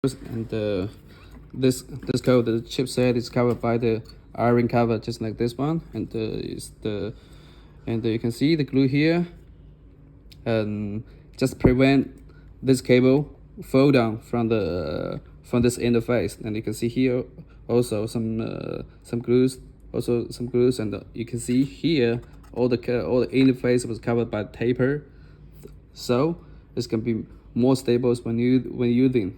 And this code, the chipset is covered by the iron cover, just like this one, and you can see the glue here, and just prevent this cable fall down from this interface. And you can see here also some glues, and you can see here all the interface was covered by taper, so it's gonna be more stable when using